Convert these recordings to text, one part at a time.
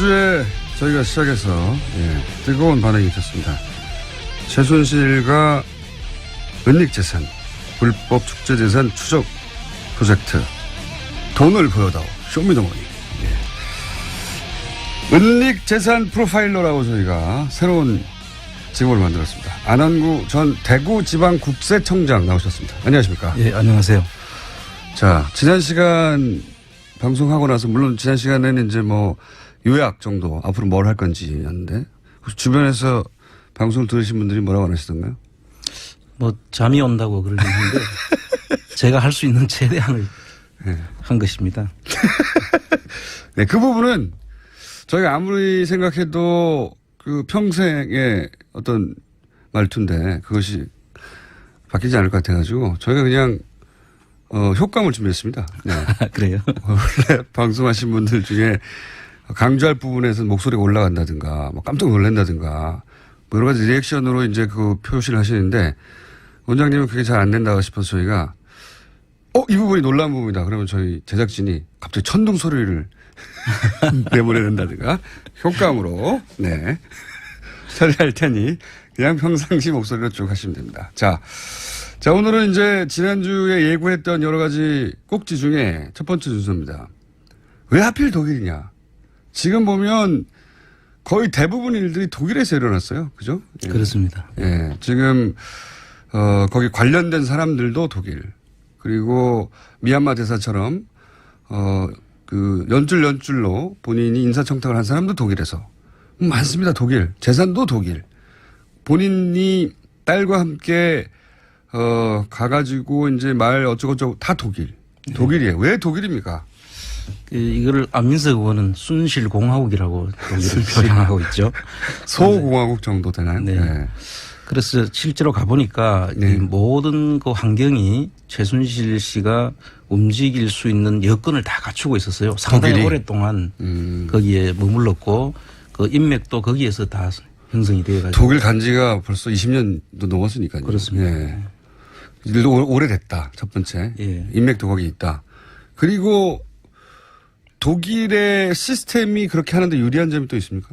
지난주에 저희가 시작해서 뜨거운 반응이 있었습니다. 최순실과 은닉재산, 불법 축제재산 추적 프로젝트, 돈을 보여다오, 쇼미더머니. 은닉재산 프로파일러라고 저희가 새로운 직업을 만들었습니다. 안한구 전 대구지방국세청장 나오셨습니다. 안녕하십니까? 예, 안녕하세요. 자, 지난 시간 방송하고 나서, 물론 지난 시간에는 이제 뭐 요약 정도, 앞으로 뭘 할 건지였는데, 혹시 주변에서 방송을 들으신 분들이 뭐라고 안 하시던가요? 뭐, 잠이 온다고 그러긴 하는데, 제가 할 수 있는 최대한을 한 것입니다. 네, 그 부분은 저희가 아무리 생각해도 그 평생의 어떤 말투인데, 그것이 바뀌지 않을 것 같아가지고, 저희가 그냥 효과음을 준비했습니다. 네. 그래요? 원래 방송하신 분들 중에 강조할 부분에서는 목소리가 올라간다든가, 뭐 깜짝 놀란다든가, 뭐 여러 가지 리액션으로 이제 그 표시를 하시는데, 원장님은 그게 잘 안 된다고 싶어서 저희가, 이 부분이 놀라운 부분이다. 그러면 저희 제작진이 갑자기 천둥 소리를 내보내는다든가, 효과음으로, 네. 처리할 테니, 그냥 평상시 목소리로 쭉 하시면 됩니다. 자, 오늘은 이제 지난주에 예고했던 여러 가지 꼭지 중에 첫 번째 순서입니다. 왜 하필 독일이냐? 지금 보면 거의 대부분 일들이 독일에서 일어났어요. 그죠? 예. 그렇습니다. 예. 지금, 거기 관련된 사람들도 독일. 그리고 미얀마 대사처럼, 그 연줄로 본인이 인사청탁을 한 사람도 독일에서. 많습니다. 독일. 재산도 독일. 본인이 딸과 함께 가가지고 이제 말 어쩌고저쩌고 다 독일. 독일이에요. 왜 독일입니까? 이거를 안민석 의원은 순실공화국이라고 독일을 표현하고 있죠. 소공화국 정도 되나요? 네. 네. 그래서 실제로 가보니까 이 모든 그 환경이 최순실 씨가 움직일 수 있는 여건을 다 갖추고 있었어요. 상당히 독일이? 오랫동안 거기에 머물렀고 그 인맥도 거기에서 다 형성이 되어가지고. 독일 간지가 벌써 20년도 넘었으니까요. 그렇습니다. 예. 일도 오래됐다. 첫 번째. 예. 인맥도 거기 있다. 그리고 독일의 시스템이 그렇게 하는데 유리한 점이 또 있습니까?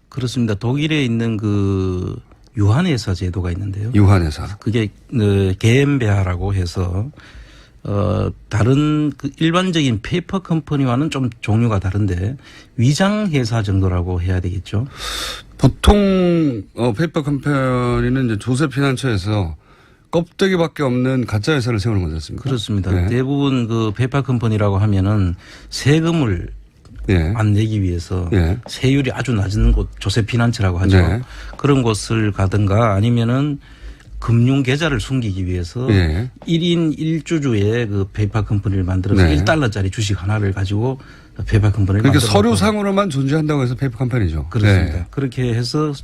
그렇습니다. 독일에 있는 그 유한회사 제도가 있는데요. 유한회사. 그게 게엠베아라고 해서 다른 그 일반적인 페이퍼 컴퍼니와는 좀 종류가 다른데 위장회사 정도라고 해야 되겠죠. 보통 페이퍼 컴퍼니는 이제 조세피난처에서 껍데기밖에 없는 가짜 회사를 세우는 거지 않습니까? 그렇습니다. 네. 대부분 그 페이퍼 컴퍼니라고 하면은 세금을 안 내기 위해서 세율이 아주 낮은 곳 조세피난처라고 하죠. 그런 곳을 가든가 아니면은 금융 계좌를 숨기기 위해서 1인 1주주의 그 페이퍼 컴퍼니를 만들어서 1달러짜리 주식 하나를 가지고 페이퍼 컴퍼니를 그러니까 서류상으로만 존재한다고 해서 페이퍼 컴퍼니죠. 그렇습니다. 그렇게 해서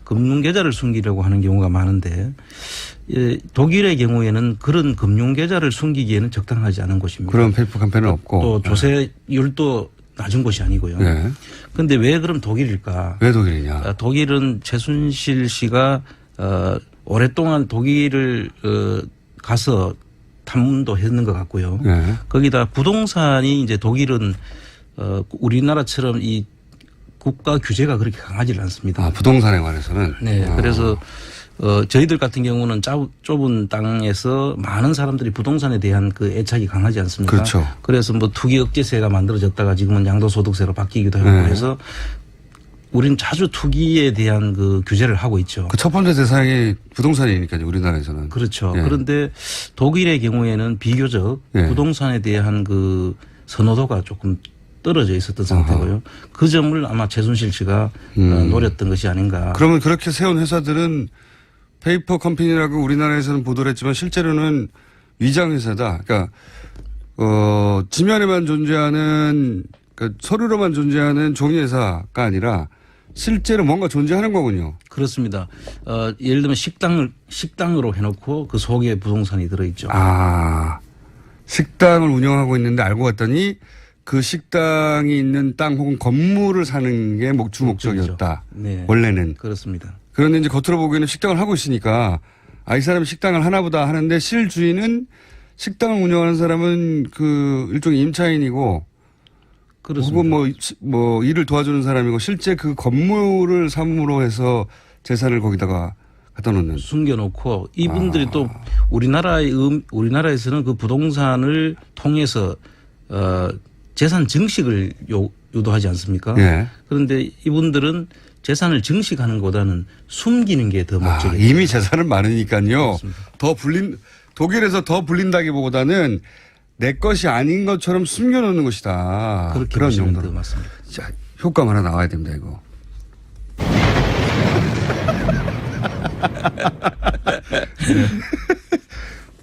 금융 계좌를 숨기려고 하는 경우가 많은데 독일의 경우에는 그런 금융 계좌를 숨기기에는 적당하지 않은 곳입니다. 그런 페이퍼 컴퍼니는 없고. 또 조세율도 낮은 곳이 아니고요. 그런데 왜 그럼 독일일까? 왜 독일이냐? 독일은 최순실 씨가 오랫동안 독일을 가서 탐문도 했는 것 같고요. 거기다 부동산이 이제 독일은 우리나라처럼 이 국가 규제가 그렇게 강하지 않습니다. 부동산에 관해서는? 네. 그래서 저희들 같은 경우는 좁은 땅에서 많은 사람들이 부동산에 대한 그 애착이 강하지 않습니까? 그렇죠. 그래서 뭐 투기 억제세가 만들어졌다가 지금은 양도소득세로 바뀌기도 하고 해서 우리는 자주 투기에 대한 그 규제를 하고 있죠. 그 첫 번째 대상이 부동산이니까요, 우리나라에서는. 그렇죠. 그런데 독일의 경우에는 비교적 부동산에 대한 그 선호도가 조금 떨어져 있었던 상태고요. 그 점을 아마 최순실 씨가 노렸던 것이 아닌가. 그러면 그렇게 세운 회사들은 페이퍼 컴퍼니라고 우리나라에서는 보도를 했지만 실제로는 위장회사다. 그러니까 지면에만 존재하는, 그러니까 서류로만 존재하는 종이회사가 아니라 실제로 뭔가 존재하는 거군요. 그렇습니다. 예를 들면 식당으로 해놓고 그 속에 부동산이 들어있죠. 식당을 운영하고 있는데 알고 봤더니 그 식당이 있는 땅 혹은 건물을 사는 게 주 목적이었다. 네. 원래는. 그렇습니다. 그런데 이제 겉으로 보기에는 식당을 하고 있으니까 이 사람이 식당을 하나보다 하는데 실주인은 식당을 운영하는 사람은 그 일종의 임차인이고 그렇습니다. 혹은 뭐 일을 도와주는 사람이고 실제 그 건물을 사무로 해서 재산을 거기다가 갖다 놓는. 숨겨놓고 이분들이 또 우리나라에서는 그 부동산을 통해서 재산 증식을 유도하지 않습니까? 예. 그런데 이분들은 재산을 증식하는 것보다는 숨기는 게 더 목적이에요. 이미 재산은 많으니까요. 그렇습니다. 독일에서 더 불린다기보다는 내 것이 아닌 것처럼 숨겨놓는 것이다. 그렇게 그런 보시면 정도로. 더 맞습니다. 자, 효과가 하나 나와야 됩니다, 이거.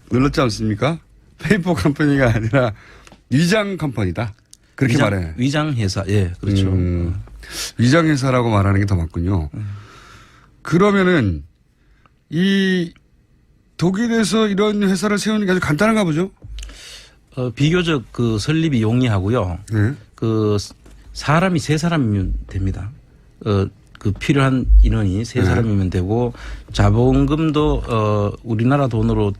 놀랐지 않습니까? 페이퍼 컴퍼니가 아니라 위장 컴퍼니다. 그렇게 말해. 위장 회사, 예, 그렇죠. 위장 회사라고 말하는 게 더 맞군요. 그러면은 이 독일에서 이런 회사를 세우는 게 아주 간단한가 보죠? 비교적 그 설립이 용이하고요. 네. 그 사람이 3사람이면 됩니다. 그 필요한 인원이 3사람이면 되고 자본금도 우리나라 돈으로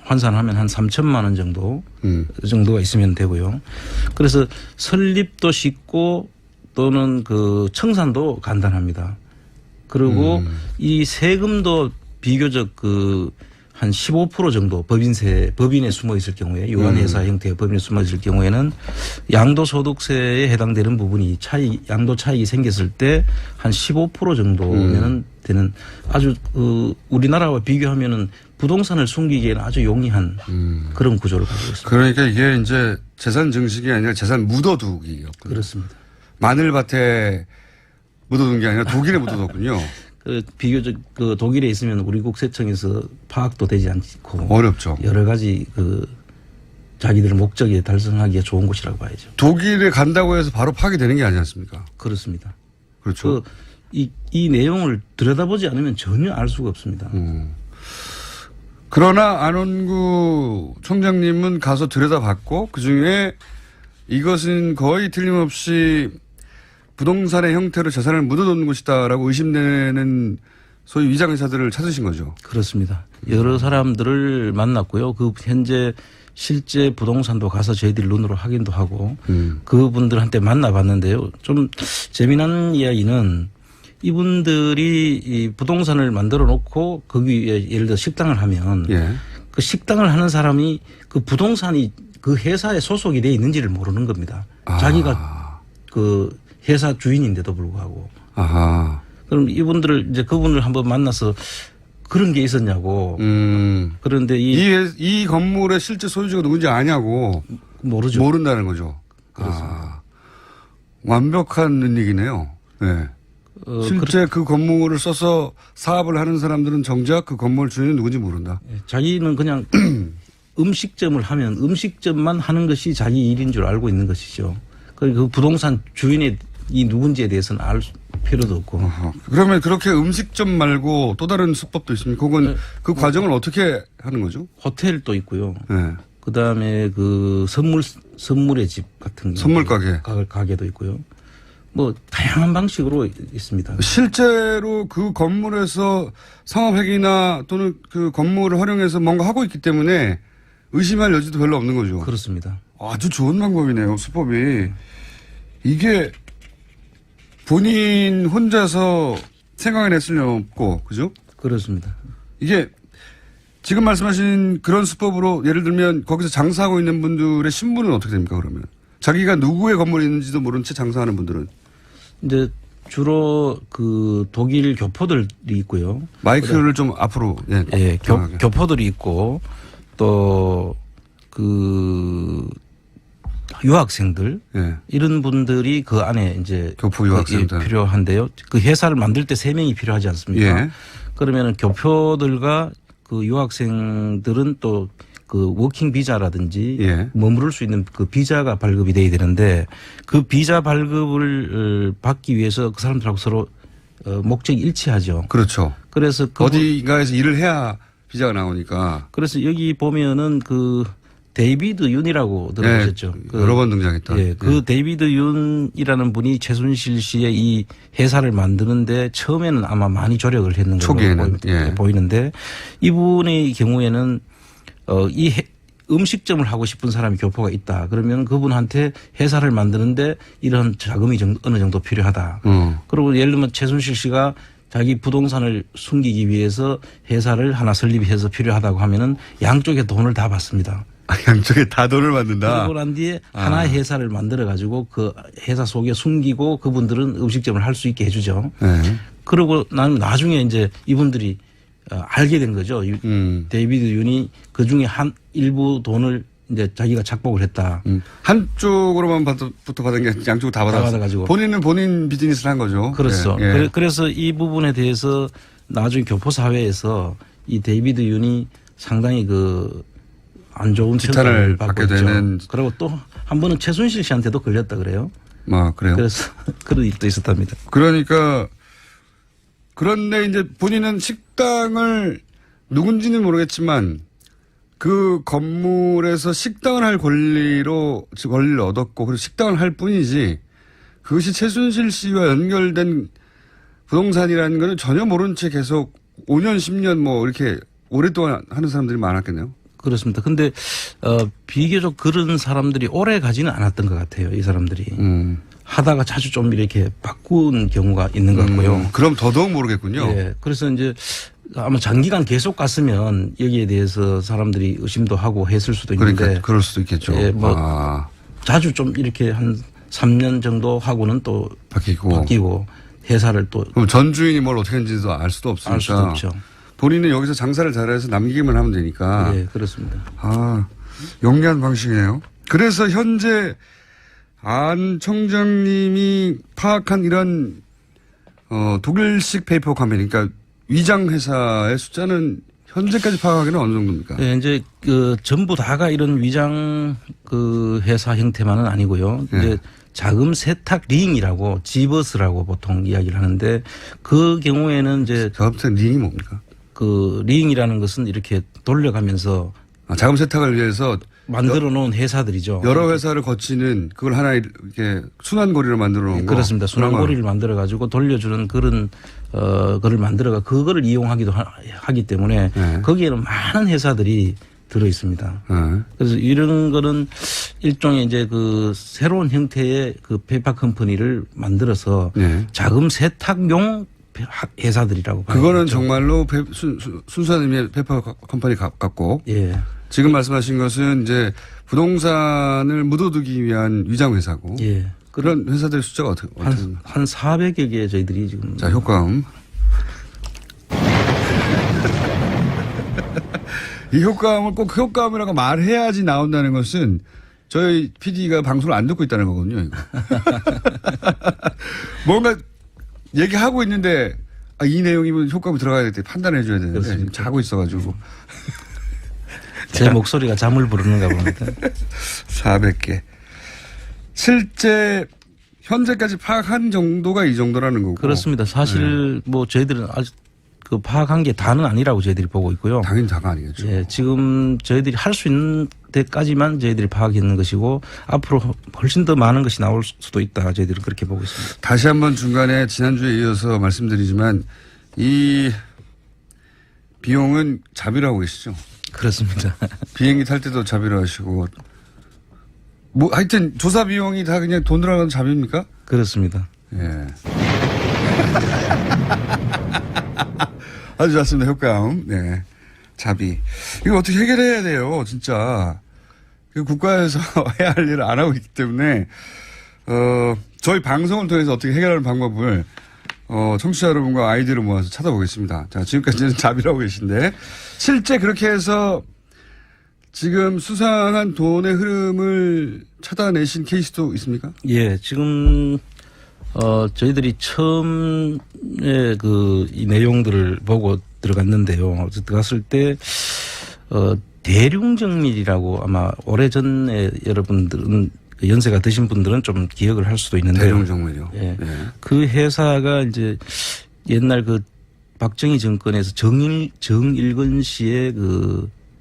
환산하면 한 3천만 원 정도가 있으면 되고요. 그래서 설립도 쉽고 또는 그 청산도 간단합니다. 그리고 이 세금도 비교적 그 한 15% 정도 법인에 숨어 있을 경우에 유한회사 형태의 법인에 숨어 있을 경우에는 양도소득세에 해당되는 부분이 양도 차익이 생겼을 때 한 15% 정도면 되는 아주 우리나라와 비교하면은 부동산을 숨기기에는 아주 용이한 그런 구조를 가지고 있습니다. 그러니까 이게 이제 재산 증식이 아니라 재산 묻어두기였군요. 그렇습니다. 마늘밭에 묻어둔 게 아니라 독일에 묻어뒀군요. 비교적 그 독일에 있으면 우리 국세청에서 파악도 되지 않고 어렵죠. 여러 가지 그 자기들 목적에 달성하기에 좋은 곳이라고 봐야죠. 독일에 간다고 해서 바로 파악이 되는 게 아니지 않습니까? 그렇습니다. 그렇죠. 이 내용을 들여다보지 않으면 전혀 알 수가 없습니다. 그러나 안원구 총장님은 가서 들여다봤고 그중에 이것은 거의 틀림없이 부동산의 형태로 재산을 묻어놓는 것이다라고 의심되는 소위 위장회사들을 찾으신 거죠. 그렇습니다. 여러 사람들을 만났고요. 그 현재 실제 부동산도 가서 저희들이 눈으로 확인도 하고 그분들한테 만나봤는데요. 좀 재미난 이야기는 이분들이 이 부동산을 만들어 놓고 거기에 예를 들어 식당을 하면 그 식당을 하는 사람이 그 부동산이 그 회사에 소속이 돼 있는지를 모르는 겁니다. 자기가 그 회사 주인인데도 불구하고. 그럼 이분들을 이제 그분을 한번 만나서 그런 게 있었냐고. 그런데 이 건물의 실제 소유주가 누군지 아냐고. 모르죠. 모른다는 거죠. 그렇습니다. 완벽한 얘기네요. 네. 실제 그 건물을 써서 사업을 하는 사람들은 정작 그 건물 주인은 누군지 모른다. 자기는 그냥 음식점을 하면 음식점만 하는 것이 자기 일인 줄 알고 있는 것이죠. 그 부동산 주인이 누군지에 대해서는 알 필요도 없고. 그러면 그렇게 음식점 말고 또 다른 수법도 있습니까? 혹은 그 과정을 어떻게 하는 거죠? 호텔도 있고요. 네. 그다음에 그 선물의 집 같은 선물 가게. 가게도 있고요. 뭐 다양한 방식으로 있습니다. 실제로 그 건물에서 상업회계나 또는 그 건물을 활용해서 뭔가 하고 있기 때문에 의심할 여지도 별로 없는 거죠. 그렇습니다. 아주 좋은 방법이네요. 수법이. 이게 본인 혼자서 생각해냈을 리 없고, 그죠? 그렇습니다. 이게 지금 말씀하신 그런 수법으로 예를 들면 거기서 장사하고 있는 분들의 신분은 어떻게 됩니까, 그러면? 자기가 누구의 건물이 있는지도 모른 채 장사하는 분들은? 이제 주로 그 독일 교포들이 있고요. 마이크를 좀 앞으로, 예, 교포들이 있고 또 그 유학생들 이런 분들이 그 안에 이제 교포 유학생들 필요한데요. 그 회사를 만들 때 3명이 필요하지 않습니까? 그러면은 교포들과 그 유학생들은 또 그 워킹 비자라든지 머무를 수 있는 그 비자가 발급이 돼야 되는데 그 비자 발급을 받기 위해서 그 사람들하고 서로 목적이 일치하죠. 그렇죠. 그래서 어디가에서 일을 해야 비자가 나오니까. 그래서 여기 보면은 그 데이비드 윤이라고 들어보셨죠? 여러 번 등장했다. 그 데이비드 윤이라는 분이 최순실 씨의 이 회사를 만드는데 처음에는 아마 많이 조력을 했는 걸로 보이는데 이분의 경우에는 음식점을 하고 싶은 사람이 교포가 있다. 그러면 그분한테 회사를 만드는데 이런 자금이 어느 정도 필요하다. 그리고 예를 들면 최순실 씨가 자기 부동산을 숨기기 위해서 회사를 하나 설립해서 필요하다고 하면은 양쪽에 돈을 다 받습니다. 양쪽에 다 돈을 받는다. 그러고 난 뒤에 하나의 회사를 만들어 가지고 그 회사 속에 숨기고 그분들은 음식점을 할 수 있게 해주죠. 네. 그러고 난 나중에 이제 이분들이 알게 된 거죠. 데이비드 윤이 그 중에 한 일부 돈을 이제 자기가 착복을 했다. 한쪽으로만부터 받은 게 양쪽으로 다 받아가지고 본인은 본인 비즈니스를 한 거죠. 그렇죠. 예. 예. 그래서 이 부분에 대해서 나중에 교포 사회에서 이 데이비드 윤이 상당히 안 좋은 지탄을 받게 되는. 그리고 또 한 번은 최순실 씨한테도 걸렸다 그래요. 그래요? 그래서 그런 일도 있었답니다. 그러니까 그런데 이제 본인은 식당을 누군지는 모르겠지만 그 건물에서 식당을 할 권리를 얻었고 그리고 식당을 할 뿐이지 그것이 최순실 씨와 연결된 부동산이라는 거는 전혀 모른 채 계속 5년, 10년 이렇게 오랫동안 하는 사람들이 많았겠네요. 그렇습니다. 근데 비교적 그런 사람들이 오래 가지는 않았던 것 같아요. 이 사람들이. 하다가 자주 좀 이렇게 바꾼 경우가 있는 것 같고요. 그럼 더더욱 모르겠군요. 네. 그래서 이제 아마 장기간 계속 갔으면 여기에 대해서 사람들이 의심도 하고 했을 수도 있는데. 그러니까 그럴 수도 있겠죠. 예, 자주 좀 이렇게 한 3년 정도 하고는 또 바뀌고 회사를 또. 그럼 전 주인이 뭘 어떻게 했는지도 알 수도 없으니까. 알 수도 없죠. 본인은 여기서 장사를 잘해서 남기기만 하면 되니까. 네, 그렇습니다. 영리한 방식이네요. 그래서 현재 안 청장님이 파악한 이런 독일식 페이퍼 컴퍼니, 그러니까 위장 회사의 숫자는 현재까지 파악하기는 어느 정도입니까? 네, 이제 전부 다가 이런 위장 회사 형태만은 아니고요. 네. 이제 자금 세탁 링이라고 지버스라고 보통 이야기를 하는데 그 경우에는 이제 자금 세탁 링이 뭡니까? 링이라는 것은 이렇게 돌려가면서 자금 세탁을 위해서 만들어 놓은 회사들이죠. 여러 회사를 거치는 그걸 하나 이렇게 순환고리로 만들어 놓은 거. 그렇습니다. 순환고리를 만들어 가지고 돌려주는 그런 거를 만들어가 그거를 이용하기도 하기 때문에 네. 거기에는 많은 회사들이 들어 있습니다. 네. 그래서 이런 거는 일종의 이제 새로운 형태의 페이퍼 컴퍼니를 만들어서 네. 자금 세탁용 회사들이라고 봐요. 그거는 정말로 순수한 의미의 페이퍼 컴퍼니 같고. 예. 지금 말씀하신 것은 이제 부동산을 묻어두기 위한 위장 회사고. 예. 그런 회사들 숫자가 어떻게? 한 400여 개 저희들이 지금. 자, 효과음. 이 효과음을 꼭 효과음이라고 말해야지 나온다는 것은 저희 PD가 방송을 안 듣고 있다는 거거든요. 이거. 뭔가 얘기하고 있는데 이 내용이면 효과음이 들어가야 돼 판단해 줘야 되는데 지금 자고 있어가지고. 제 목소리가 잠을 부르는가 봅니다. 400개. 실제 현재까지 파악한 정도가 이 정도라는 거고. 그렇습니다. 사실 저희들은 아직 파악한 게 다는 아니라고 저희들이 보고 있고요. 당연히 다가 아니겠죠. 예, 지금 저희들이 할 수 있는 데까지만 저희들이 파악했는 것이고 앞으로 훨씬 더 많은 것이 나올 수도 있다. 저희들은 그렇게 보고 있습니다. 다시 한번 중간에 지난주에 이어서 말씀드리지만 이 비용은 자비로 하고 계시죠? 그렇습니다. 비행기 탈 때도 자비로 하시고 하여튼 조사 비용이 다 그냥 돈 들어가는 자비입니까? 그렇습니다. 예. 아주 좋습니다. 효과음. 네. 자비. 이거 어떻게 해결해야 돼요, 진짜. 국가에서 해야 할 일을 안 하고 있기 때문에, 저희 방송을 통해서 어떻게 해결하는 방법을, 청취자 여러분과 아이디어를 모아서 찾아보겠습니다. 자, 지금까지는 자비라고 계신데, 실제 그렇게 해서 지금 수상한 돈의 흐름을 찾아내신 케이스도 있습니까? 예, 지금, 저희들이 처음에 이 내용들을 보고 들어갔는데요. 들어갔을 때, 대륙정밀이라고 아마 오래전에 여러분들은 연세가 드신 분들은 좀 기억을 할 수도 있는데요. 대륙정밀이요? 예. 네. 그 회사가 이제 옛날 박정희 정권에서 정일근 씨의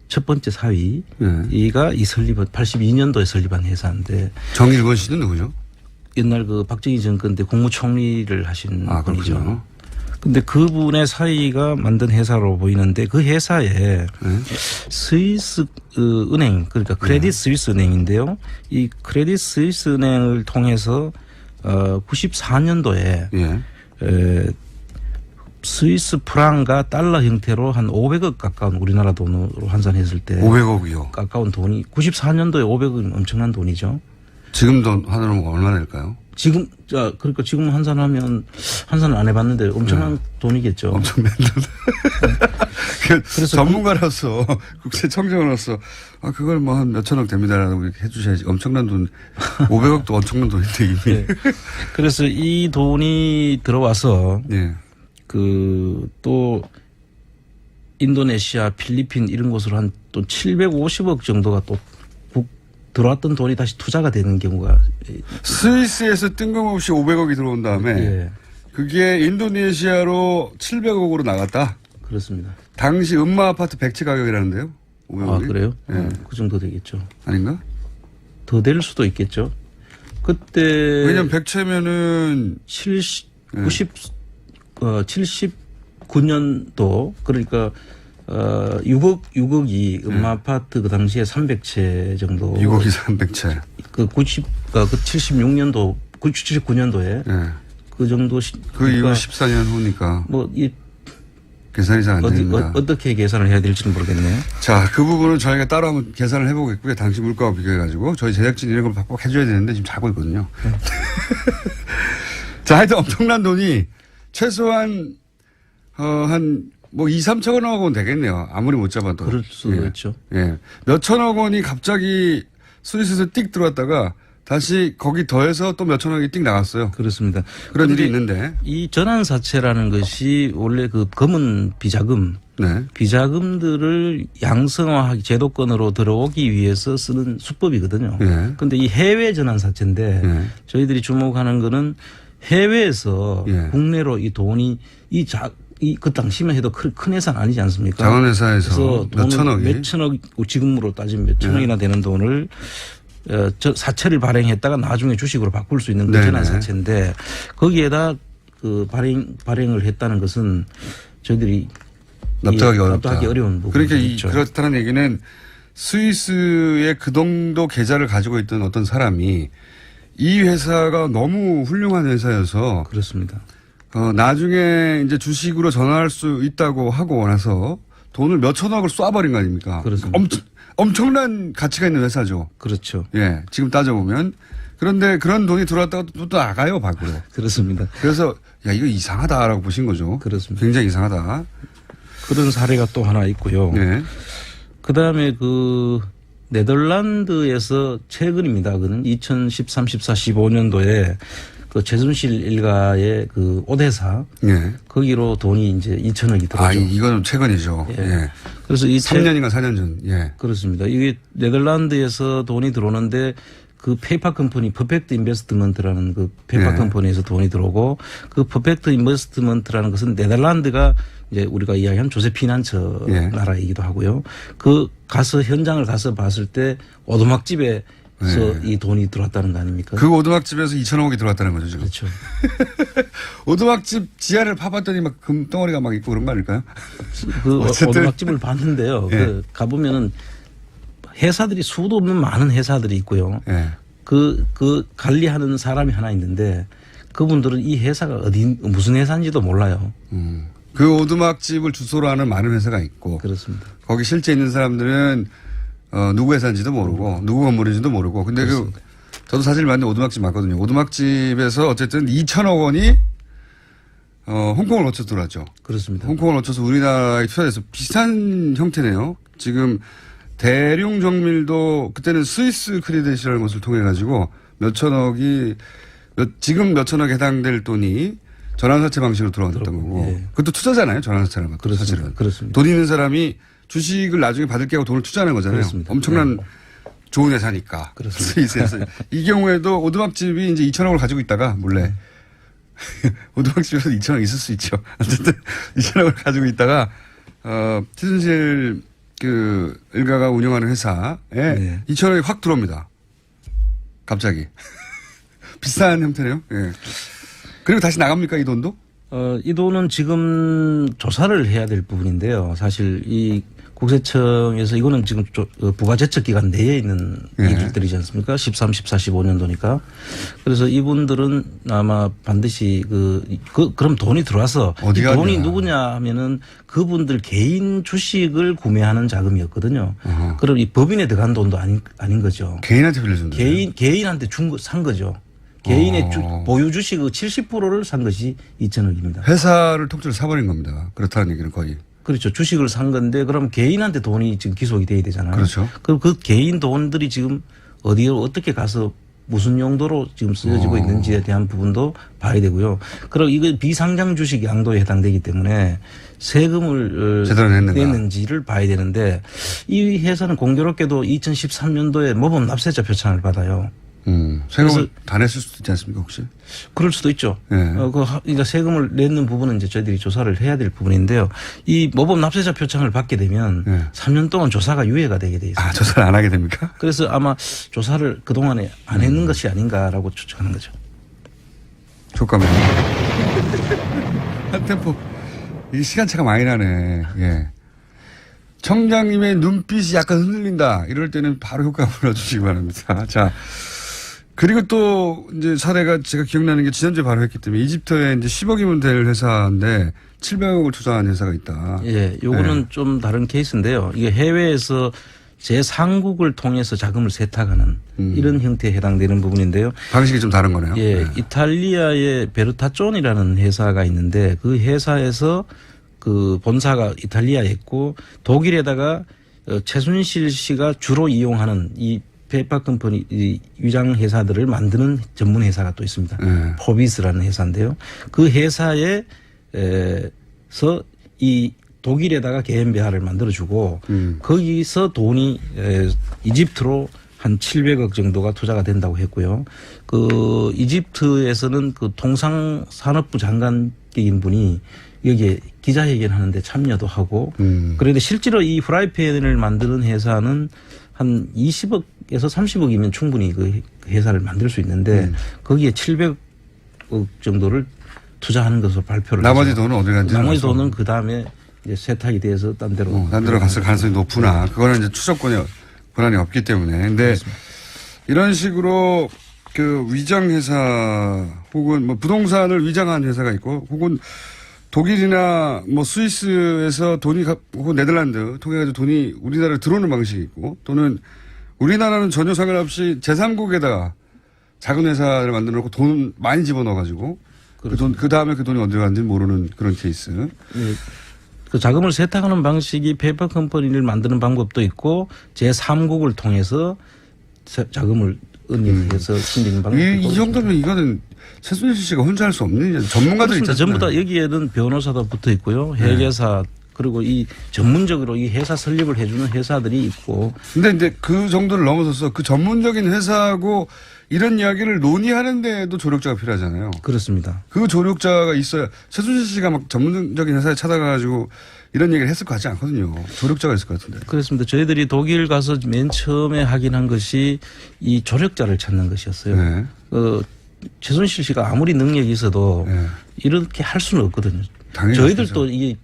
첫 번째 사위가 이 82년도에 설립한 회사인데. 정일근 씨는 누구죠? 옛날 박정희 정권 때 국무총리를 하신 분이죠. 그렇군요. 근데 그분의 사이가 만든 회사로 보이는데 그 회사에 스위스 은행 그러니까 크레딧 스위스 은행인데요. 이 크레딧 스위스 은행을 통해서 94년도에 스위스 프랑과 달러 형태로 한 500억 가까운 우리나라 돈으로 환산했을 때 500억이요. 가까운 돈이 94년도에 500억은 엄청난 돈이죠. 지금 돈 환산하면 얼마나 될까요? 지금 그러니까 지금 환산하면 환산을 안 해봤는데 엄청난 돈이겠죠. 엄청난 돈. 그래서 전문가로서 국세청장으로서 그걸 뭐 한 몇천억 됩니다라고 이렇게 해주셔야지. 엄청난 돈. 500억도 엄청난 돈인데 이미. 네. 그래서 이 돈이 들어와서 또 인도네시아, 필리핀 이런 곳으로 한 또 750억 정도가 또 들어왔던 돈이 다시 투자가 되는 경우가 스위스에서 뜬금없이 500억이 들어온 다음에 그게 인도네시아로 700억으로 나갔다. 그렇습니다. 당시 음마 아파트 100채 가격이라는데요. 500억이. 그래요? 그 정도 되겠죠. 아닌가? 더 될 수도 있겠죠. 그때 왜냐면 100채면은 79년도 그러니까 6억이 음마 아파트 그 당시에 300채 정도. 6억이 300채. 그 76년도, 79년도에 그 정도. 그 이후 14년 후니까. 계산이 잘 안 됩니다. 어떻게 계산을 해야 될지는 모르겠네요. 자, 그 부분은 저희가 따로 한번 계산을 해보겠고요. 당시 물가와 비교해가지고 저희 제작진 이런 걸 꼭 해줘야 되는데 지금 자고 있거든요. 자, 하여튼 엄청난 돈이 최소한 한 2, 3천억 원은 되겠네요. 아무리 못 잡아도. 그럴 수도 있죠. 몇 천억 원이 갑자기 스위스에서 띡 들어왔다가 다시 거기 더해서 또 몇 천억이 띡 나갔어요. 그렇습니다. 그런 일이 있는데. 이 전환사채라는 것이 원래 그 검은 비자금, 비자금들을 양성화하기 제도권으로 들어오기 위해서 쓰는 수법이거든요. 그런데 이 해외 전환사채인데 저희들이 주목하는 거는 해외에서 국내로 이 돈이 그 당시만 해도 큰 회사는 아니지 않습니까? 자원회사에서 몇 천억이. 몇 천억, 지금으로 따지면 몇 천억이나 되는 돈을 사채를 발행했다가 나중에 주식으로 바꿀 수 있는 그 전환사채인데 거기에다 그 발행을 했다는 것은 저희들이 납득하기 어려운 부분이 그러니까 있죠. 그렇다는 얘기는 스위스에 그 정도 계좌를 가지고 있던 어떤 사람이 이 회사가 너무 훌륭한 회사여서 그렇습니다. 나중에 이제 주식으로 전환할 수 있다고 하고 나서 돈을 몇 천억을 쏴버린 거 아닙니까? 그렇습니다. 엄청난 가치가 있는 회사죠. 그렇죠. 지금 따져보면. 그런데 그런 돈이 들어왔다가 또 나가요, 밖으로. 그렇습니다. 그래서 이거 이상하다라고 보신 거죠. 그렇습니다. 굉장히 이상하다. 그런 사례가 또 하나 있고요. 그다음에 그 네덜란드에서 최근입니다. 그는 2013, 14, 15년도에 그 최순실 일가의 그 오대사 거기로 돈이 이제 2천억이 들어죠. 이건 최근이죠. 그래서 이 3년인가 4년 전. 그렇습니다. 이게 네덜란드에서 돈이 들어오는데 그 페이퍼 컴퍼니 퍼펙트 인베스트먼트라는 그 페이퍼 컴퍼니에서 돈이 들어오고 그 퍼펙트 인베스트먼트라는 것은 네덜란드가 이제 우리가 이야기한 조세 피난처 나라이기도 하고요. 그 현장을 가서 봤을 때 오두막집에 이 돈이 들어왔다는 거 아닙니까? 그 오두막집에서 2천억이 들어왔다는 거죠, 지금. 그렇죠. 오두막집 지하를 파봤더니 막 금덩어리가 막 있고 그런 거 아닐까요? 그 오두막집을 봤는데요. 그 가보면은 회사들이 수도 없는 많은 회사들이 있고요. 그 관리하는 사람이 하나 있는데 그분들은 이 회사가 무슨 회사인지도 몰라요. 그 오두막집을 주소로 하는 많은 회사가 있고. 그렇습니다. 거기 실제 있는 사람들은 누구 회사인지도 모르고 누구 건물인지도 모르고. 근데 저도 사실 봤는데 오두막집 맞거든요. 오두막집에서 어쨌든 2천억 원이 홍콩을 거쳐서 들어왔죠. 그렇습니다. 홍콩을 거쳐서 우리나라에 투자돼서 비슷한 형태네요. 지금 대륙 정밀도 그때는 스위스 크레딧이라는 것을 통해 가지고 지금 몇 천억에 해당될 돈이 전환사채 방식으로 들어왔던 거고. 그것도 투자잖아요. 전환사채라는 것도. 사실은. 그렇습니다. 돈 있는 사람이 주식을 나중에 받을 게 하고 돈을 투자하는 거잖아요. 그렇습니다. 엄청난 좋은 회사니까. 스위스에서. 이 경우에도 오두막집이 이제 2천억을 가지고 있다가 몰래 오두막집에서 2천억 있을 수 있죠. 어쨌든 2천억을 가지고 있다가 최순실 그 일가가 운영하는 회사에 2천억이 확 들어옵니다. 갑자기. 비싼 형태네요. 그리고 다시 나갑니까 이 돈도? 이 돈은 지금 조사를 해야 될 부분인데요. 사실 이 국세청에서 이거는 지금 부가제척 기간 내에 있는 일들이지 않습니까? 13, 14, 15년도니까. 그래서 이분들은 아마 반드시 그럼 돈이 들어와서 이 돈이 누구냐 하면은 그분들 개인 주식을 구매하는 자금이었거든요. 그럼 이 법인에 들어간 돈도 아닌 거죠. 개인한테 빌려준 돈. 개인한테 산 거죠. 개인의 보유 주식의 70%를 산 것이 2천억입니다. 회사를 통째로 사버린 겁니다. 그렇다는 얘기는 거의. 그렇죠. 주식을 산 건데 그럼 개인한테 돈이 지금 기속이 돼야 되잖아요. 그렇죠. 그럼 그 개인 돈들이 지금 어디에 어떻게 가서 무슨 용도로 지금 쓰여지고 있는지에 대한 부분도 봐야 되고요. 그리고 이거 비상장 주식 양도에 해당되기 때문에 세금을 제대로 냈는지를 봐야 되는데 이 회사는 공교롭게도 2013년도에 모범 납세자 표창을 받아요. 세금을 다 냈을 수도 있지 않습니까 혹시? 그럴 수도 있죠. 네. 그러니까 세금을 내는 부분은 이제 저희들이 조사를 해야 될 부분인데요. 이 모범 납세자 표창을 받게 되면 3년 동안 조사가 유예가 되게 돼 있습니다. 아, 조사를 안 하게 됩니까? 그래서 아마 조사를 그동안에 안 했는 것이 아닌가라고 추측하는 거죠. 촉감이. 한 템포. 이 시간차가 많이 나네. 예. 청장님의 눈빛이 약간 흔들린다. 이럴 때는 바로 효과 불러주시기 바랍니다. 자. 그리고 또 이제 사례가 제가 기억나는 게 지난주에 바로 했기 때문에 이집트에 이제 10억이면 될 회사인데 700억을 투자한 회사가 있다. 예. 요거는 좀 다른 케이스인데요. 이게 해외에서 제3국을 통해서 자금을 세탁하는 이런 형태에 해당되는 부분인데요. 방식이 좀 다른 거네요. 예. 이탈리아의 베르타존이라는 회사가 있는데 그 회사에서 그 본사가 이탈리아에 있고 독일에다가 최순실 씨가 주로 이용하는 이 페이퍼 컴퍼니 위장 회사들을 만드는 전문 회사가 또 있습니다. 포비스라는 회사인데요. 그 회사에서 이 독일에다가 개인배하를 만들어주고 거기서 돈이 이집트로 한 700억 정도가 투자가 된다고 했고요. 그 이집트에서는 그 통상산업부 장관격인 분이 여기에 기자회견하는데 참여도 하고 그런데 실제로 이 프라이팬을 만드는 회사는 한 20억에서 30억이면 충분히 그 회사를 만들 수 있는데 거기에 700억 정도를 투자하는 것으로 발표를 나머지 해서 돈은 어디 간지 나머지 돈은 그 다음에 이제 세탁이 돼서 딴 데로 갔을 가능성이 높구나. 그거는 이제 추적 권한이 없기 때문에. 근데 그렇습니다. 이런 식으로 그 위장 회사 혹은 뭐 부동산을 위장한 회사가 있고 혹은 독일이나 뭐 스위스에서 돈이 혹은 네덜란드 통해가지고 돈이 우리나라로 들어오는 방식이 있고 또는 우리나라는 전혀 상관없이 제3국에다가 작은 회사를 만들어 놓고 돈 많이 집어넣어가지고 그 다음에 그 돈이 어디로 갔는지 모르는 그런 케이스. 네. 그 자금을 세탁하는 방식이 페이퍼 컴퍼니를 만드는 방법도 있고 제3국을 통해서 자금을 은닉해서 숨기는 방법도 있고. 이 정도면 이거는 최순실 씨가 혼자 할 수 없는 전문가들이 있잖아요. 전부 다 여기에는 변호사도 붙어 있고요. 회계사 그리고 이 전문적으로 이 회사 설립을 해주는 회사들이 있고. 근데 이제 그 정도를 넘어서서 그 전문적인 회사하고 이런 이야기를 논의하는 데에도 조력자가 필요하잖아요. 그렇습니다. 그 조력자가 있어야 최순실 씨가 막 전문적인 회사에 찾아가가지고 이런 얘기를 했을 것 같지 않거든요. 조력자가 있을 것 같은데. 그렇습니다. 저희들이 독일 가서 맨 처음에 확인한 것이 이 조력자를 찾는 것이었어요. 네. 최순실 씨가 아무리 능력이 있어도 이렇게 할 수는 없거든요. 저희들도 이게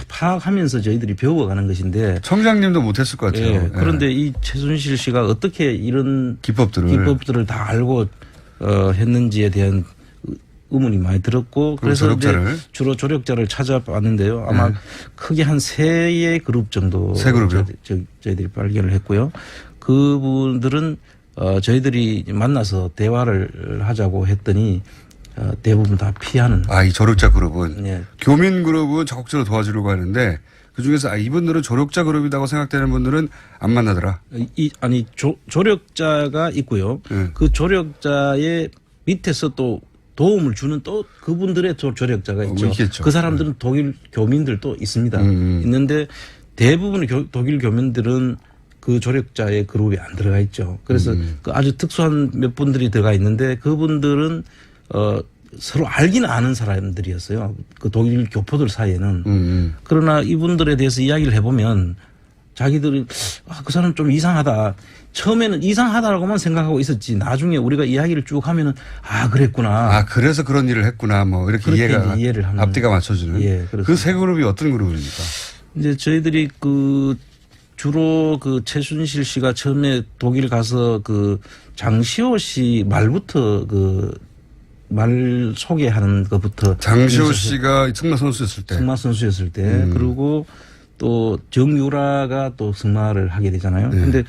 파악하면서 저희들이 배워가는 것인데. 청장님도 못했을 것 같아요. 예. 그런데 이 최순실 씨가 어떻게 이런 기법들을 다 알고 했는지에 대한 의문이 많이 들었고 그래서 주로 조력자를 찾아봤는데요. 아마 크게 한 3의 그룹 정도 저희들이 발견을 했고요. 그분들은 저희들이 만나서 대화를 하자고 했더니 대부분 다 피하는. 이 조력자 그룹은. 네. 교민 그룹은 적극적으로 도와주려고 하는데 그중에서 이분들은 조력자 그룹이라고 생각되는 분들은 안 만나더라. 조력자가 있고요. 그 조력자의 밑에서 또 도움을 주는 또 그분들의 조력자가 있죠. 있겠죠. 그 사람들은 독일 교민들도 있습니다. 있는데 대부분의 독일 교민들은 그 조력자의 그룹에 안 들어가 있죠. 그래서 그 아주 특수한 몇 분들이 들어가 있는데 그분들은 서로 알기는 아는 사람들이었어요. 그 독일 교포들 사이에는. 그러나 이분들에 대해서 이야기를 해보면 자기들이 그 사람 좀 이상하다. 처음에는 이상하다라고만 생각하고 있었지. 나중에 우리가 이야기를 쭉 하면은 그랬구나. 그래서 그런 일을 했구나. 뭐 이렇게 이해를 하는. 앞뒤가 맞춰주는. 예, 그 세 그룹이 어떤 그룹입니까? 이제 저희들이 주로 최순실 씨가 처음에 독일 가서 장시호 씨 말부터 말 소개하는 것부터. 장시호 씨가 승마 선수였을 때. 그리고 또 정유라가 또 승마를 하게 되잖아요. 네. 근데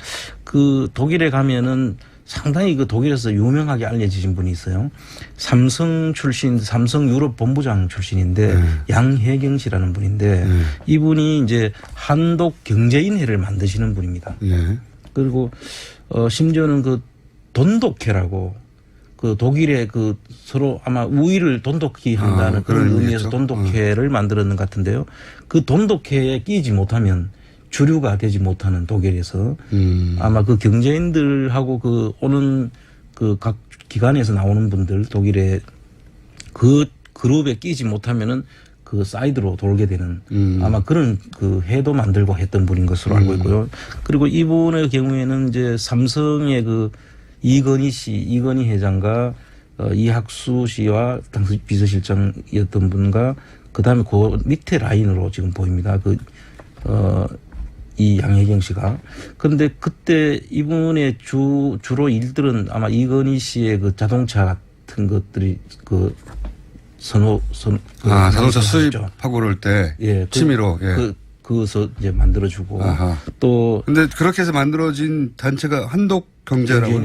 독일에 가면은 상당히 독일에서 유명하게 알려지신 분이 있어요. 삼성 유럽 본부장 출신인데 양혜경 씨라는 분인데 이분이 이제 한독 경제인회를 만드시는 분입니다. 그리고 심지어는 돈독회라고 독일의 서로 아마 우위를 돈독히 한다는 그런 의미에서 돈독회를 만들었는 것 같은데요. 그 돈독회에 끼지 못하면 주류가 되지 못하는 독일에서 아마 경제인들하고 오는 각 기관에서 나오는 분들 독일의 그룹에 끼지 못하면은 사이드로 돌게 되는 아마 그런 회도 만들고 했던 분인 것으로 알고 있고요. 그리고 이분의 경우에는 이제 삼성의 이건희 회장과 이학수 씨와 당시 비서실장이었던 분과 그다음에 밑에 라인으로 지금 보입니다. 이 양혜경 씨가. 그런데 그때 이분의 주로 일들은 아마 이건희 씨의 자동차 같은 것들이 자동차 수입하고 그럴 때 취미로 그것을 이제 만들어주고 또. 근데 그렇게 해서 만들어진 단체가 한독 경제라고.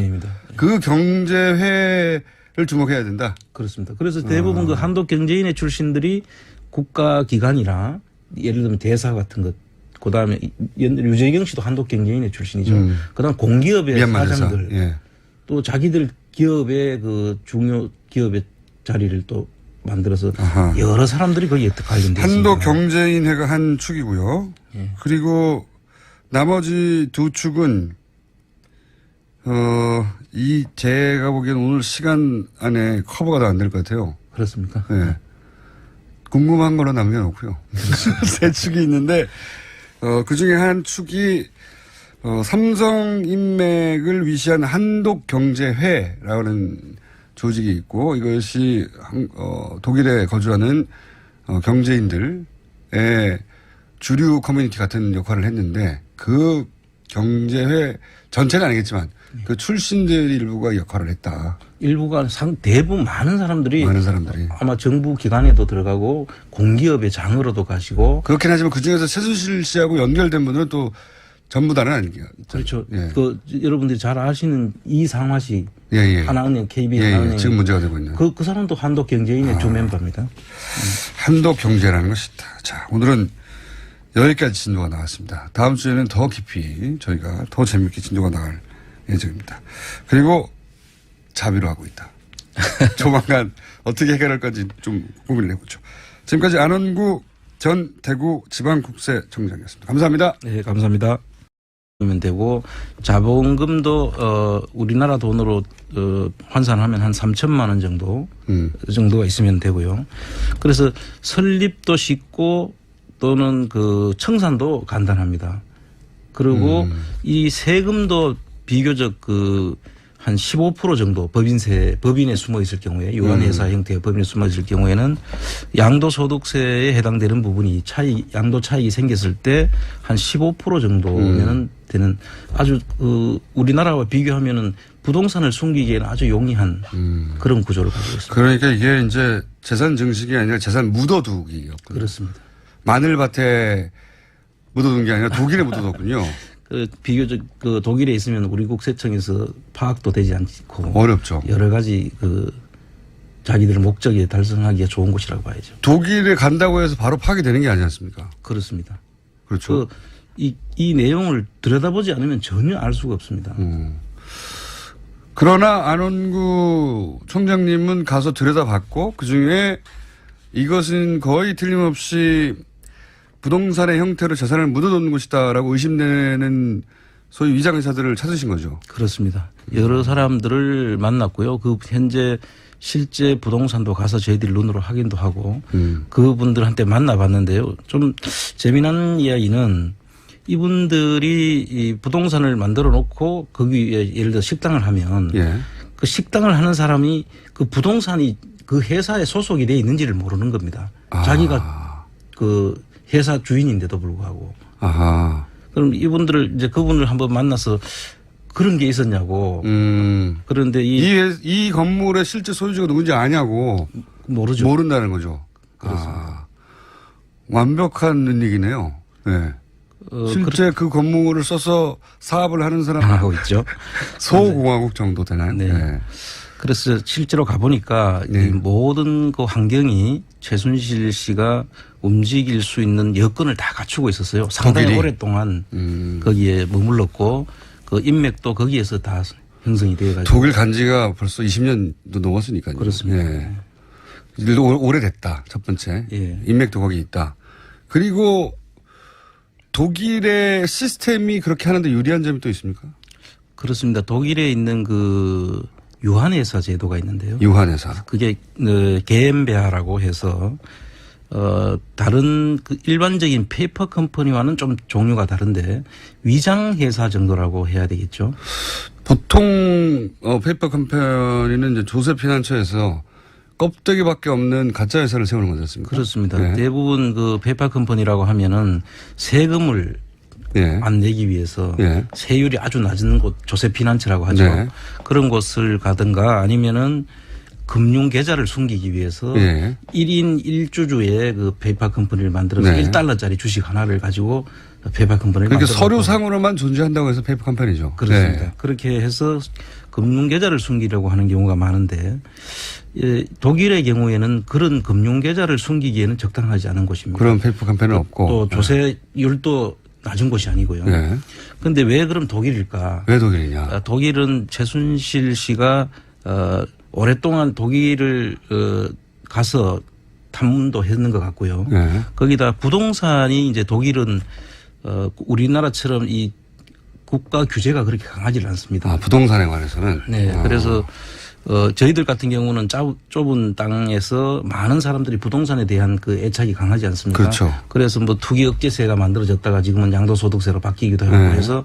그 경제회를 주목해야 된다. 그렇습니다. 그래서 대부분 한독 경제인회 출신들이 국가기관이나 예를 들면 대사 같은 것, 그 다음에 유재경 씨도 한독 경제인회 출신이죠. 그 다음 공기업의 사장들, 또 자기들 기업의 중요 기업의 자리를 또 만들어서 여러 사람들이 거기에 관련돼 있습니다. 한독 경제인회가 한 축이고요. 그리고 나머지 두 축은 제가 보기엔 오늘 시간 안에 커버가 다 안 될 것 같아요. 그렇습니까? 네. 궁금한 거로 남겨놓고요. 세 축이 있는데, 그 중에 한 축이, 삼성 인맥을 위시한 한독경제회라는 조직이 있고, 이것이, 독일에 거주하는, 경제인들의 주류 커뮤니티 같은 역할을 했는데, 그 경제회 전체는 아니겠지만, 그 출신들 일부가 역할을 했다. 일부가 대부분 많은 사람들이 아마 정부 기관에도 들어가고 공기업의 장으로도 가시고. 그렇긴 하지만 그 중에서 최순실 씨하고 연결된 분들은 또 전부 다는 아니죠. 그렇죠. 여러분들이 잘 아시는 이상화 씨. 하나은행, KB 하나은행. 지금 문제가 되고 있는. 그 사람도 한독 경제인의 주 멤버입니다. 한독 경제라는 것이 있다. 자, 오늘은 여기까지 진도가 나왔습니다. 다음 주에는 더 깊이 저희가 더 재미있게 진도가 나갈 예정입니다. 그리고 자비로 하고 있다. 조만간 어떻게 해결할 건지 좀 고민을 해보죠. 지금까지 안원구 전 대구지방국세청장이었습니다. 감사합니다. 네, 감사합니다. 면 되고 자본금도 우리나라 돈으로 환산하면 한 3천만 원 정도가 있으면 되고요. 그래서 설립도 쉽고 또는 청산도 간단합니다. 그리고 이 세금도 비교적 한 15% 정도 법인에 숨어 있을 경우에 유한회사 형태의 법인에 숨어 있을 경우에는 양도소득세에 해당되는 부분이 양도 차익이 생겼을 때 한 15% 정도면 되는 아주 우리나라와 비교하면은 부동산을 숨기기에는 아주 용이한 그런 구조를 가지고 있습니다. 그러니까 이게 이제 재산 증식이 아니라 재산 묻어두기였군요. 그렇습니다. 마늘밭에 묻어둔 게 아니라 독일에 묻어뒀군요. 비교적 독일에 있으면 우리 국세청에서 파악도 되지 않고 어렵죠. 여러 가지 자기들 목적에 달성하기가 좋은 곳이라고 봐야죠. 독일에 간다고 해서 바로 파악이 되는 게 아니지 않습니까? 그렇습니다. 그렇죠. 이 내용을 들여다보지 않으면 전혀 알 수가 없습니다. 그러나 안원구 총장님은 가서 들여다봤고 그중에 이것은 거의 틀림없이 부동산의 형태로 재산을 묻어놓는 곳이다라고 의심되는 소위 위장회사들을 찾으신 거죠. 그렇습니다. 여러 사람들을 만났고요. 현재 실제 부동산도 가서 저희들이 눈으로 확인도 하고 그분들한테 만나봤는데요. 좀 재미난 이야기는 이분들이 이 부동산을 만들어 놓고 거기 위에 예를 들어 식당을 하면 예. 그 식당을 하는 사람이 그 부동산이 그 회사에 소속이 돼 있는지를 모르는 겁니다. 자기가 그 회사 주인인데도 불구하고. 아하. 그럼 이분들을 이제 그분을 한번 만나서 그런 게 있었냐고. 그런데 이 건물의 실제 소유주가 누군지 아냐고. 모르죠. 모른다는 거죠. 그렇습니다. 완벽한 얘기네요. 네. 실제 그 건물을 써서 사업을 하는 사람 하고 있죠. 소공화국 정도 되나요? 네. 네. 그래서 실제로 가보니까 이 모든 그 환경이 최순실 씨가 움직일 수 있는 여건을 다 갖추고 있었어요. 상당히 독일이? 오랫동안 거기에 머물렀고 그 인맥도 거기에서 다 형성이 되어가지고. 독일 간지가 벌써 20년도 넘었으니까요. 그렇습니다. 네. 일도 오래됐다. 첫 번째. 예. 인맥도 거기 있다. 그리고 독일의 시스템이 그렇게 하는데 유리한 점이 또 있습니까? 그렇습니다. 독일에 있는 그 유한회사 제도가 있는데요. 유한회사. 그게 게엠베아라고 해서 다른 그 일반적인 페이퍼 컴퍼니와는 좀 종류가 다른데 위장회사 정도라고 해야 되겠죠. 보통 페이퍼 컴퍼니는 이제 조세 피난처에서 껍데기밖에 없는 가짜 회사를 세우는 거지 않습니까? 그렇습니다. 네. 대부분 그 페이퍼 컴퍼니라고 하면은 세금을 안 내기 위해서 세율이 아주 낮은 곳 조세피난처라고 하죠. 네. 그런 곳을 가든가 아니면은 금융 계좌를 숨기기 위해서 1인 1주주의 그 페이퍼 컴퍼니를 만들어서 1달러짜리 주식 하나를 가지고 페이퍼 컴퍼니를 그러니까 만들어서 서류상으로만 존재한다고 해서 페이퍼 컴퍼니죠. 그렇습니다. 네. 그렇게 해서 금융 계좌를 숨기려고 하는 경우가 많은데 독일의 경우에는 그런 금융 계좌를 숨기기에는 적당하지 않은 곳입니다. 그런 페이퍼 컴퍼니는 없고 또 조세율도 낮은 곳이 아니고요. 그런데 왜 그럼 독일일까? 왜 독일이냐? 독일은 최순실 씨가 오랫동안 독일을 가서 탐문도 했는 것 같고요. 거기다 부동산이 이제 독일은 우리나라처럼 이 국가 규제가 그렇게 강하지 않습니다. 부동산에 관해서는. 네. 그래서 저희들 같은 경우는 좁은 땅에서 많은 사람들이 부동산에 대한 그 애착이 강하지 않습니까? 그렇죠. 그래서 뭐 투기 억제세가 만들어졌다가 지금은 양도소득세로 바뀌기도 하고 해서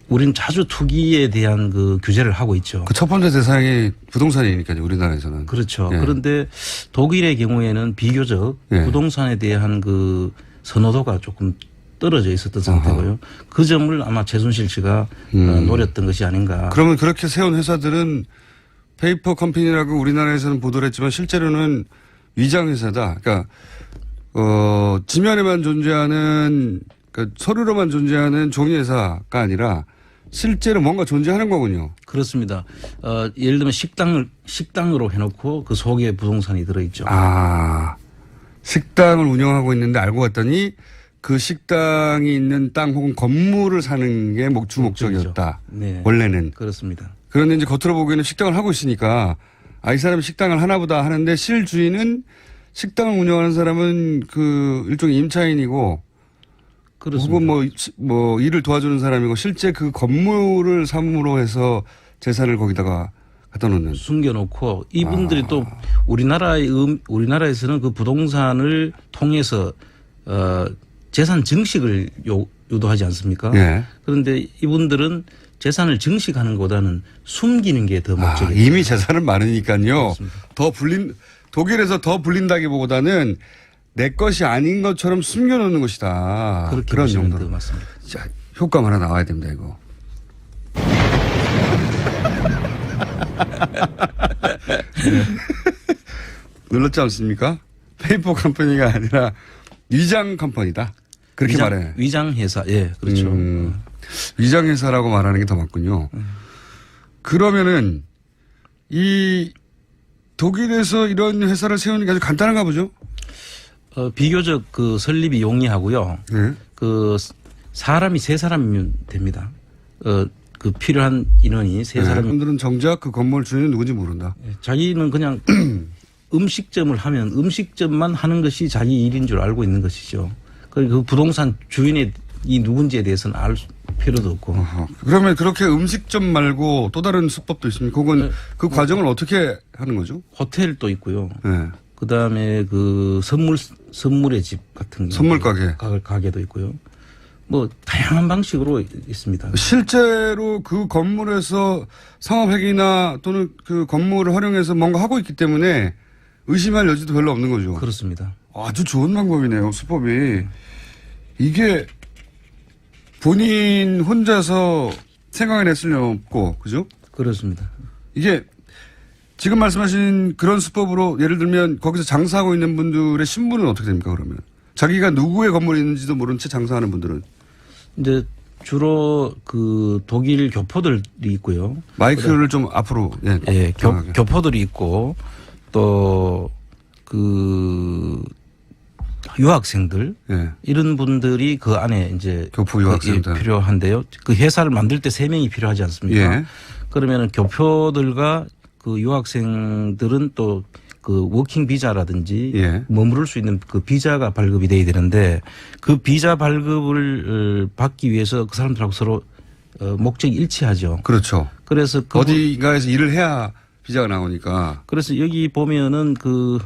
우리는 자주 투기에 대한 그 규제를 하고 있죠. 그 첫 번째 대상이 부동산이니까요, 우리나라에서는. 그렇죠. 그런데 독일의 경우에는 비교적 부동산에 대한 그 선호도가 조금 떨어져 있었던 상태고요. 그 점을 아마 최순실 씨가 노렸던 것이 아닌가. 그러면 그렇게 세운 회사들은 페이퍼 컴퍼니라고 우리나라에서는 보도를 했지만 실제로는 위장회사다. 그러니까 지면에만 존재하는 그러니까 서류로만 존재하는 종이회사가 아니라 실제로 뭔가 존재하는 거군요. 그렇습니다. 예를 들면 식당으로 해놓고 그 속에 부동산이 들어있죠. 식당을 운영하고 있는데 알고 봤더니 그 식당이 있는 땅 혹은 건물을 사는 게 주 목적이었다. 네. 원래는. 그렇습니다. 그런데 이제 겉으로 보기에는 식당을 하고 있으니까 이 사람이 식당을 하나보다 하는데 실주인은 식당을 운영하는 사람은 그 일종의 임차인이고 그렇습니다. 혹은 뭐 일을 도와주는 사람이고 실제 그 건물을 사무로 해서 재산을 거기다가 갖다 놓는. 숨겨놓고 이분들이 또 우리나라에서는 그 부동산을 통해서 재산 증식을 유도하지 않습니까? 그런데 이분들은 재산을 증식하는 것보다는 숨기는 게 더 목적이에요. 이미 재산은 많으니까요. 그렇습니다. 독일에서 더 불린다기보다는 내 것이 아닌 것처럼 숨겨놓는 것이다. 그렇게 그런 보시면 정도로. 맞습니다. 자, 효과가 하나 나와야 됩니다, 이거. 놀랐지 않습니까? 페이퍼 컴퍼니가 아니라 위장 컴퍼니다. 그렇게 말해. 위장회사. 예, 그렇죠. 위장회사라고 말하는 게 더 맞군요. 그러면은 이 독일에서 이런 회사를 세우는 게 아주 간단한가 보죠? 비교적 그 설립이 용이하고요. 그 사람이 3사람이면 됩니다. 그 필요한 인원이 3사람이. 사람들은 정작 그 건물 주인은 누군지 모른다. 자기는 그냥 음식점을 하면 음식점만 하는 것이 자기 일인 줄 알고 있는 것이죠. 그 부동산 주인이 누군지에 대해서는 알 필요도 없고. 그러면 그렇게 음식점 말고 또 다른 수법도 있습니까? 혹은 그 과정을 어떻게 하는 거죠? 호텔도 있고요. 그 다음에 그 선물의 집 같은 게. 선물 가게. 가게도 있고요. 뭐 다양한 방식으로 있습니다. 실제로 그 건물에서 상업회계나 또는 그 건물을 활용해서 뭔가 하고 있기 때문에 의심할 여지도 별로 없는 거죠. 그렇습니다. 아주 좋은 방법이네요. 수법이. 이게 본인 혼자서 생각해냈을 리 없고, 그죠? 그렇습니다. 이게 지금 말씀하신 그런 수법으로 예를 들면 거기서 장사하고 있는 분들의 신분은 어떻게 됩니까, 그러면? 자기가 누구의 건물이 있는지도 모른 채 장사하는 분들은? 이제 주로 그 독일 교포들이 있고요. 마이크를 좀 앞으로, 예. 예, 교포들이 있고 또 그 유학생들 예. 이런 분들이 그 안에 이제 교포 유학생들 필요한데요. 그 회사를 만들 때 3명이 필요하지 않습니까? 예. 그러면은 교포들과 그 유학생들은 또 그 워킹 비자라든지 예. 머무를 수 있는 그 비자가 발급이 돼야 되는데 그 비자 발급을 받기 위해서 그 사람들하고 서로 목적이 일치하죠. 그렇죠. 그래서 어디가에서 일을 해야 비자가 나오니까. 그래서 여기 보면은 그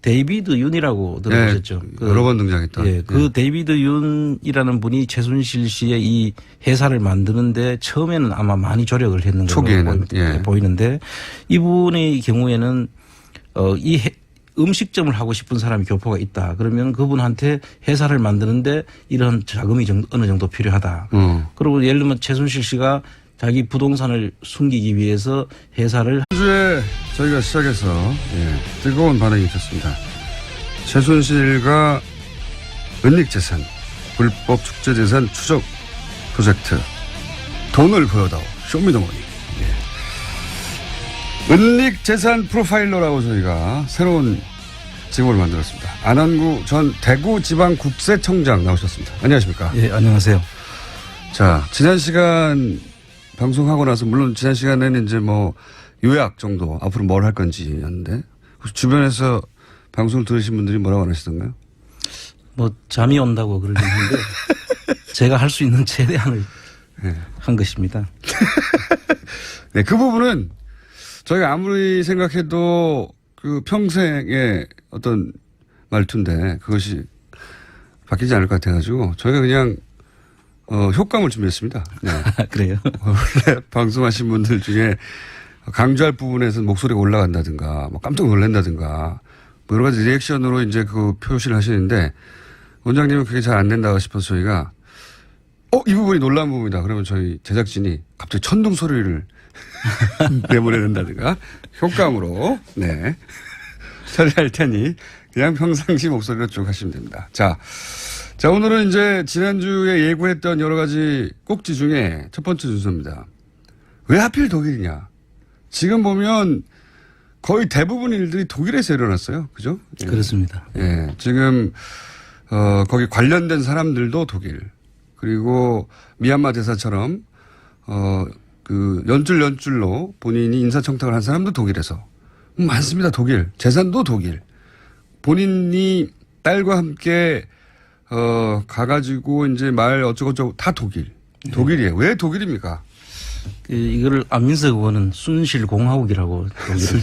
데이비드 윤이라고 들어보셨죠? 예, 그 여러 번 등장했다. 예, 그 데이비드 윤이라는 분이 최순실 씨의 이 회사를 만드는데 처음에는 아마 많이 조력을 했는 걸로 초기에는 보이는데 이분의 경우에는 이 음식점을 하고 싶은 사람이 교포가 있다. 그러면 그분한테 회사를 만드는데 이런 자금이 어느 정도 필요하다. 그리고 예를 들면 최순실 씨가 자기 부동산을 숨기기 위해서 회사를 주에 저희가 시작해서 뜨거운 반응이 있었습니다. 최순실과 은닉재산, 불법 축제재산 추적 프로젝트, 돈을 보여다오, 쇼미더머니. 은닉재산 프로파일러라고 저희가 새로운 직업을 만들었습니다. 안한구 전 대구지방국세청장 나오셨습니다. 안녕하십니까? 예, 안녕하세요. 자, 지난 시간 방송하고 나서 물론 지난 시간에는 이제 뭐 요약 정도 앞으로 뭘 할 건지였는데 혹시 주변에서 방송을 들으신 분들이 뭐라고 안 하시던가요? 뭐 잠이 온다고 그러긴 하는데 제가 할 수 있는 최대한을 한 것입니다. 네, 그 부분은 저희가 아무리 생각해도 그 평생의 어떤 말투인데 그것이 바뀌지 않을 것 같아가지고 저희가 그냥 효과음을 준비했습니다. 네. 그래요? 원래 방송하신 분들 중에 강조할 부분에서는 목소리가 올라간다든가 뭐 깜짝 놀란다든가 뭐 여러 가지 리액션으로 이제 그 표시를 하시는데 원장님은 그게 잘 안 된다 싶어서 저희가 이 부분이 놀라운 부분이다. 그러면 저희 제작진이 갑자기 천둥 소리를 내보내는다든가 효과음으로 처리할 테니 그냥 평상시 목소리로 쭉 하시면 됩니다. 자, 오늘은 이제 지난주에 예고했던 여러 가지 꼭지 중에 첫 번째 순서입니다. 왜 하필 독일이냐? 지금 보면 거의 대부분 일들이 독일에서 일어났어요. 그죠? 그렇습니다. 예. 지금, 거기 관련된 사람들도 독일. 그리고 미얀마 대사처럼, 그 연줄로 본인이 인사청탁을 한 사람도 독일에서. 많습니다. 독일. 재산도 독일. 본인이 딸과 함께 가가지고 이제 말 어쩌고저쩌고 다 독일. 독일이에요. 왜 독일입니까? 이거를 안민석 의원은 순실공화국이라고 독일을